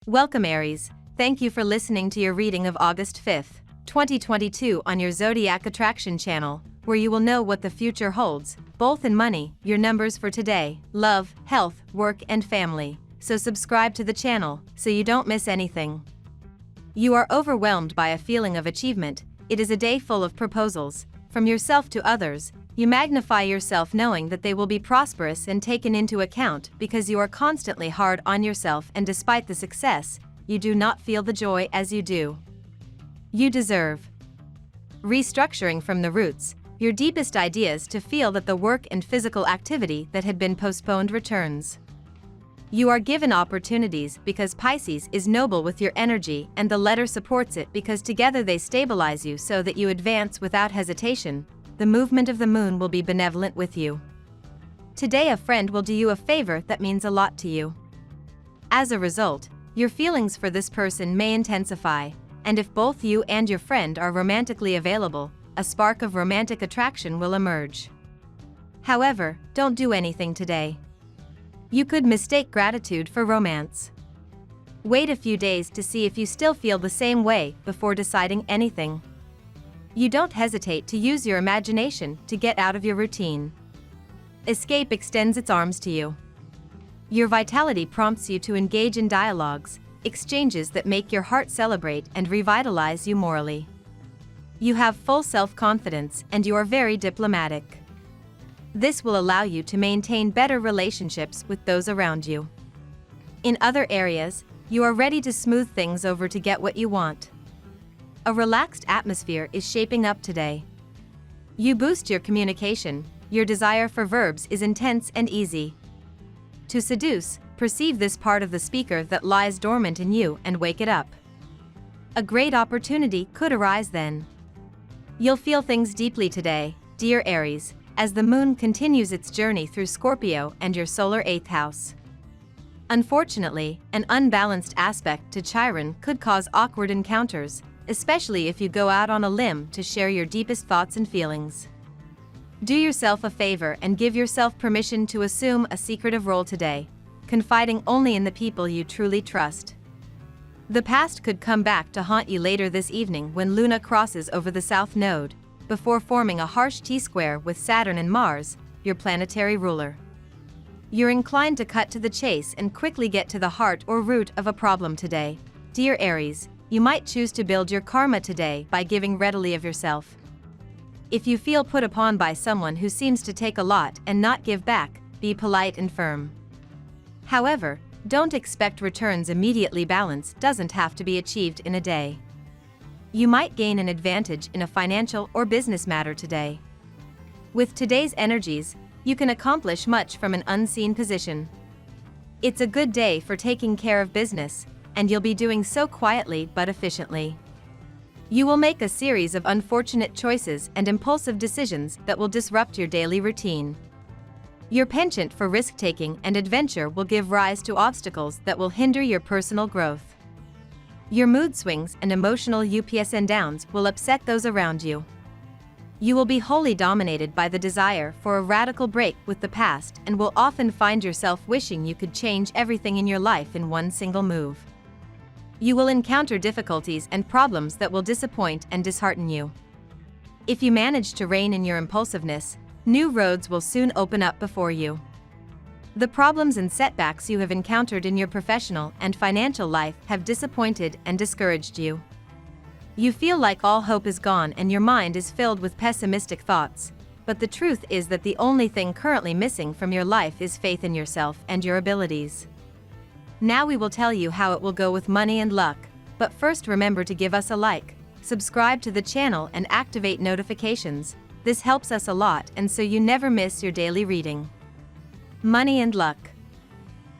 Welcome Aries, thank you for listening to your reading of August 5th, 2022 on your Zodiac Attraction channel, where you will know what the future holds, both in money, your numbers for today, love, health, work and family. So subscribe to the channel, so you don't miss anything. You are overwhelmed by a feeling of achievement. It is a day full of proposals, from yourself to others. You magnify yourself knowing that they will be prosperous and taken into account because you are constantly hard on yourself, and despite the success, you do not feel the joy as you do. You deserve restructuring from the roots, your deepest ideas to feel that the work and physical activity that had been postponed returns. You are given opportunities because Pisces is noble with your energy, and the letter supports it because together they stabilize you so that you advance without hesitation. The movement of the moon will be benevolent with you. Today a friend will do you a favor that means a lot to you. As a result, your feelings for this person may intensify, and if both you and your friend are romantically available, a spark of romantic attraction will emerge. However, don't do anything today. You could mistake gratitude for romance. Wait a few days to see if you still feel the same way before deciding anything. You don't hesitate to use your imagination to get out of your routine. Escape extends its arms to you. Your vitality prompts you to engage in dialogues, exchanges that make your heart celebrate and revitalize you morally. You have full self-confidence and you are very diplomatic. This will allow you to maintain better relationships with those around you. In other areas, you are ready to smooth things over to get what you want. A relaxed atmosphere is shaping up today. You boost your communication, your desire for verbs is intense and easy. To seduce, perceive this part of the speaker that lies dormant in you and wake it up. A great opportunity could arise then. You'll feel things deeply today, dear Aries, as the moon continues its journey through Scorpio and your solar 8th house. Unfortunately, an unbalanced aspect to Chiron could cause awkward encounters, especially if you go out on a limb to share your deepest thoughts and feelings. Do yourself a favor and give yourself permission to assume a secretive role today, confiding only in the people you truly trust. The past could come back to haunt you later this evening when Luna crosses over the South Node, before forming a harsh T-square with Saturn and Mars, your planetary ruler. You're inclined to cut to the chase and quickly get to the heart or root of a problem today, dear Aries. You might choose to build your karma today by giving readily of yourself. If you feel put upon by someone who seems to take a lot and not give back, be polite and firm. However, don't expect returns immediately. Balance doesn't have to be achieved in a day. You might gain an advantage in a financial or business matter today. With today's energies, you can accomplish much from an unseen position. It's a good day for taking care of business, and you'll be doing so quietly but efficiently. You will make a series of unfortunate choices and impulsive decisions that will disrupt your daily routine. Your penchant for risk-taking and adventure will give rise to obstacles that will hinder your personal growth. Your mood swings and emotional ups and downs will upset those around you. You will be wholly dominated by the desire for a radical break with the past and will often find yourself wishing you could change everything in your life in one single move. You will encounter difficulties and problems that will disappoint and dishearten you. If you manage to rein in your impulsiveness, new roads will soon open up before you. The problems and setbacks you have encountered in your professional and financial life have disappointed and discouraged you. You feel like all hope is gone and your mind is filled with pessimistic thoughts, but the truth is that the only thing currently missing from your life is faith in yourself and your abilities. Now we will tell you how it will go with money and luck, but first remember to give us a like, subscribe to the channel and activate notifications. This helps us a lot and so you never miss your daily reading. Money and luck.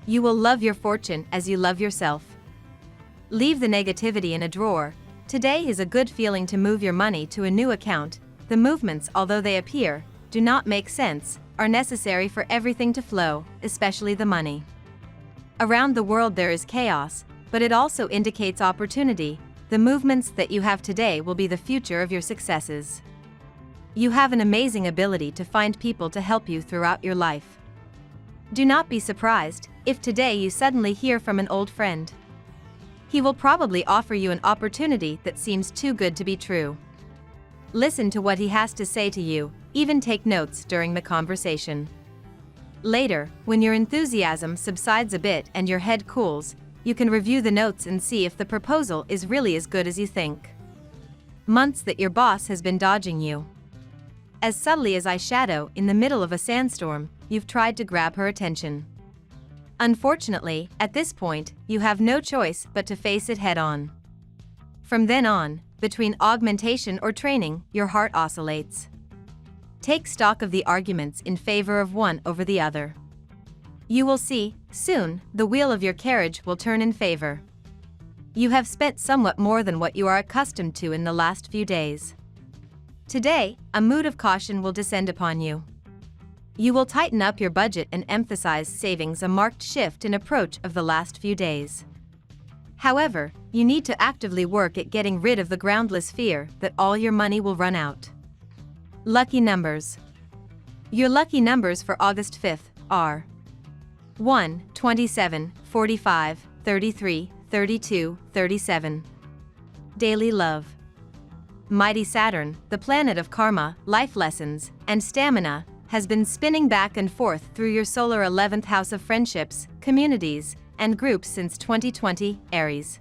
You will love your fortune as you love yourself. Leave the negativity in a drawer. Today is a good feeling to move your money to a new account. The movements, although they appear, do not make sense, are necessary for everything to flow, especially the money. Around the world there is chaos, but it also indicates opportunity. The movements that you have today will be the future of your successes. You have an amazing ability to find people to help you throughout your life. Do not be surprised if today you suddenly hear from an old friend. He will probably offer you an opportunity that seems too good to be true. Listen to what he has to say to you, even take notes during the conversation. Later, when your enthusiasm subsides a bit and your head cools, you can review the notes and see if the proposal is really as good as you think. Months that your boss has been dodging you. As subtly as eyeshadow in the middle of a sandstorm, you've tried to grab her attention. Unfortunately, at this point, you have no choice but to face it head-on. From then on, between augmentation or training, your heart oscillates. Take stock of the arguments in favor of one over the other. You will see, soon, the wheel of your carriage will turn in favor. You have spent somewhat more than what you are accustomed to in the last few days. Today, a mood of caution will descend upon you. You will tighten up your budget and emphasize savings, a marked shift in approach of the last few days. However, you need to actively work at getting rid of the groundless fear that all your money will run out. Lucky numbers. Your lucky numbers for August 5th are 1, 27, 45, 33, 32, 37. Daily love. Mighty Saturn, the planet of karma, life lessons, and stamina, has been spinning back and forth through your solar 11th house of friendships, communities, and groups since 2020, Aries.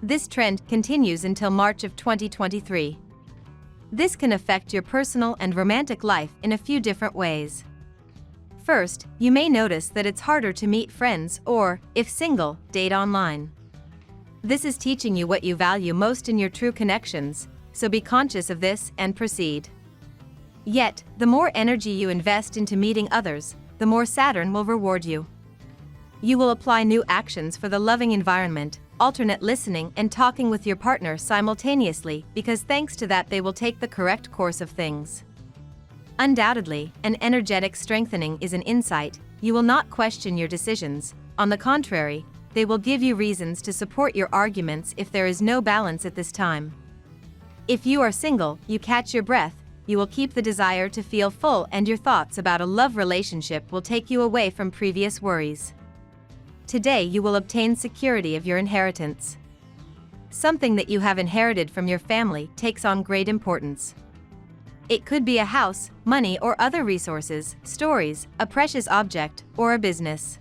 This trend continues until March of 2023. This can affect your personal and romantic life in a few different ways. First, you may notice that it's harder to meet friends or, if single, date online. This is teaching you what you value most in your true connections, so be conscious of this and proceed. Yet, the more energy you invest into meeting others, the more Saturn will reward you. You will apply new actions for the loving environment, alternate listening and talking with your partner simultaneously, because thanks to that they will take the correct course of things. Undoubtedly, an energetic strengthening is an insight. You will not question your decisions. On the contrary, they will give you reasons to support your arguments if there is no balance at this time. If you are single, you catch your breath, you will keep the desire to feel full, and your thoughts about a love relationship will take you away from previous worries. Today you will obtain security of your inheritance. Something that you have inherited from your family takes on great importance. It could be a house, money or other resources, stories, a precious object, or a business.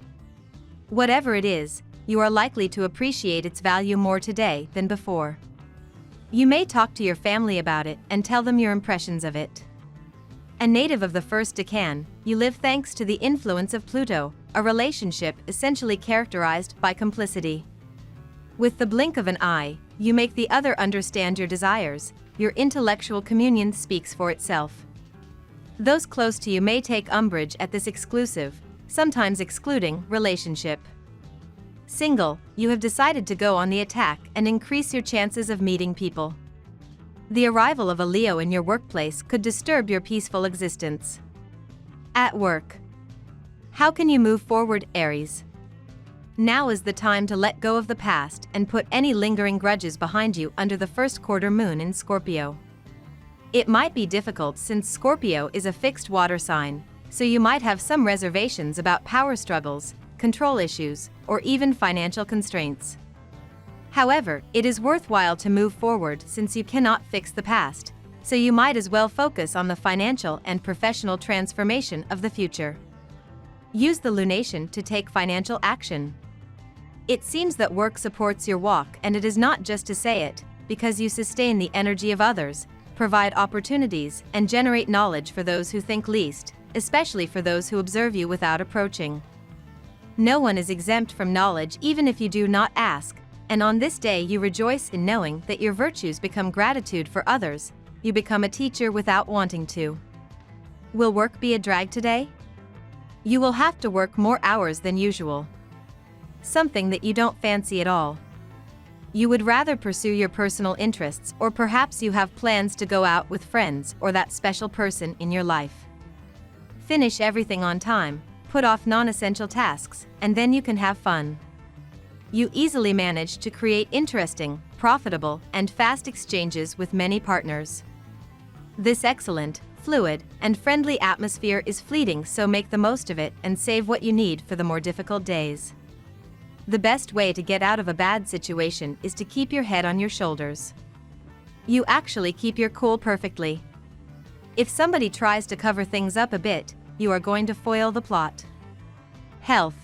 Whatever it is, you are likely to appreciate its value more today than before. You may talk to your family about it and tell them your impressions of it. A native of the first decan, you live thanks to the influence of Pluto, a relationship essentially characterized by complicity. With the blink of an eye, you make the other understand your desires. Your intellectual communion speaks for itself. Those close to you may take umbrage at this exclusive, sometimes excluding, relationship. Single, you have decided to go on the attack and increase your chances of meeting people. The arrival of a Leo in your workplace could disturb your peaceful existence. At work. How can you move forward, Aries? Now is the time to let go of the past and put any lingering grudges behind you under the first quarter moon in Scorpio. It might be difficult since Scorpio is a fixed water sign, so you might have some reservations about power struggles, control issues, or even financial constraints. However, it is worthwhile to move forward since you cannot fix the past, so you might as well focus on the financial and professional transformation of the future. Use the lunation to take financial action. It seems that work supports your walk, and it is not just to say it, because you sustain the energy of others, provide opportunities, and generate knowledge for those who think least, especially for those who observe you without approaching. No one is exempt from knowledge even if you do not ask, and on this day you rejoice in knowing that your virtues become gratitude for others. You become a teacher without wanting to. Will work be a drag today? You will have to work more hours than usual. Something that you don't fancy at all. You would rather pursue your personal interests, or perhaps you have plans to go out with friends or that special person in your life. Finish everything on time, put off non-essential tasks, and then you can have fun. You easily manage to create interesting, profitable, and fast exchanges with many partners. This excellent, fluid, and friendly atmosphere is fleeting, so make the most of it and save what you need for the more difficult days. The best way to get out of a bad situation is to keep your head on your shoulders. You actually keep your cool perfectly. If somebody tries to cover things up a bit, you are going to foil the plot. Health.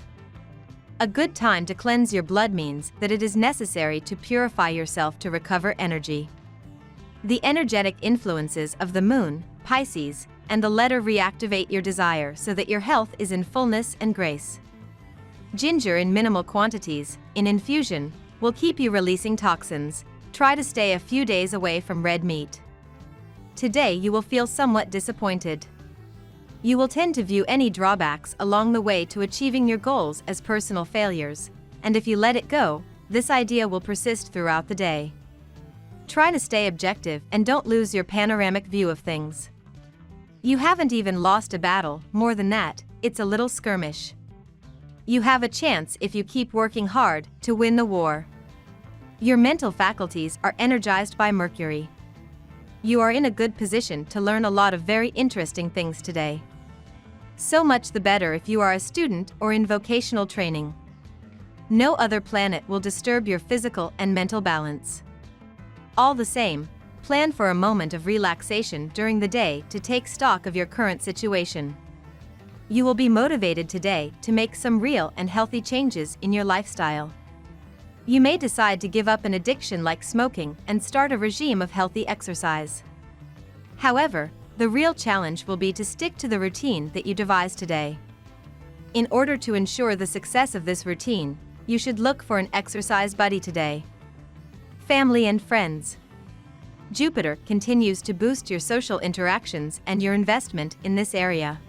A good time to cleanse your blood means that it is necessary to purify yourself to recover energy. The energetic influences of the moon, Pisces, and the letter reactivate your desire so that your health is in fullness and grace. Ginger in minimal quantities, in infusion, will keep you releasing toxins. Try to stay a few days away from red meat. Today you will feel somewhat disappointed. You will tend to view any drawbacks along the way to achieving your goals as personal failures, and if you let it go, this idea will persist throughout the day. Try to stay objective and don't lose your panoramic view of things. You haven't even lost a battle, more than that, it's a little skirmish. You have a chance if you keep working hard to win the war. Your mental faculties are energized by Mercury. You are in a good position to learn a lot of very interesting things today. So much the better if you are a student or in vocational training. No other planet will disturb your physical and mental balance. All the same, plan for a moment of relaxation during the day to take stock of your current situation. You will be motivated today to make some real and healthy changes in your lifestyle. You may decide to give up an addiction like smoking and start a regime of healthy exercise. However, the real challenge will be to stick to the routine that you devise today. In order to ensure the success of this routine, you should look for an exercise buddy today. Family and friends. Jupiter continues to boost your social interactions and your investment in this area.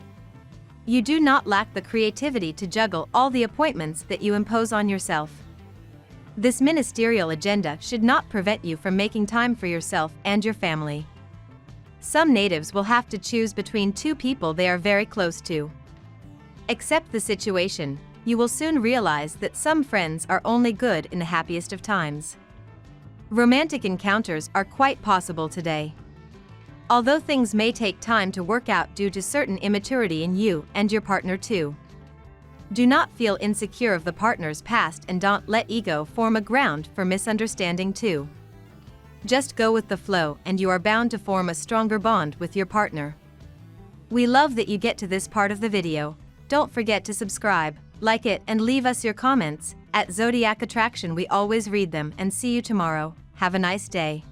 You do not lack the creativity to juggle all the appointments that you impose on yourself. This ministerial agenda should not prevent you from making time for yourself and your family. Some natives will have to choose between two people they are very close to. Accept the situation, you will soon realize that some friends are only good in the happiest of times. Romantic encounters are quite possible today. Although things may take time to work out due to certain immaturity in you and your partner too. Do not feel insecure of the partner's past and don't let ego form a ground for misunderstanding too. Just go with the flow and you are bound to form a stronger bond with your partner. We love that you get to this part of the video. Don't forget to subscribe, like it and leave us your comments. At Zodiac Attraction we always read them and see you tomorrow. Have a nice day.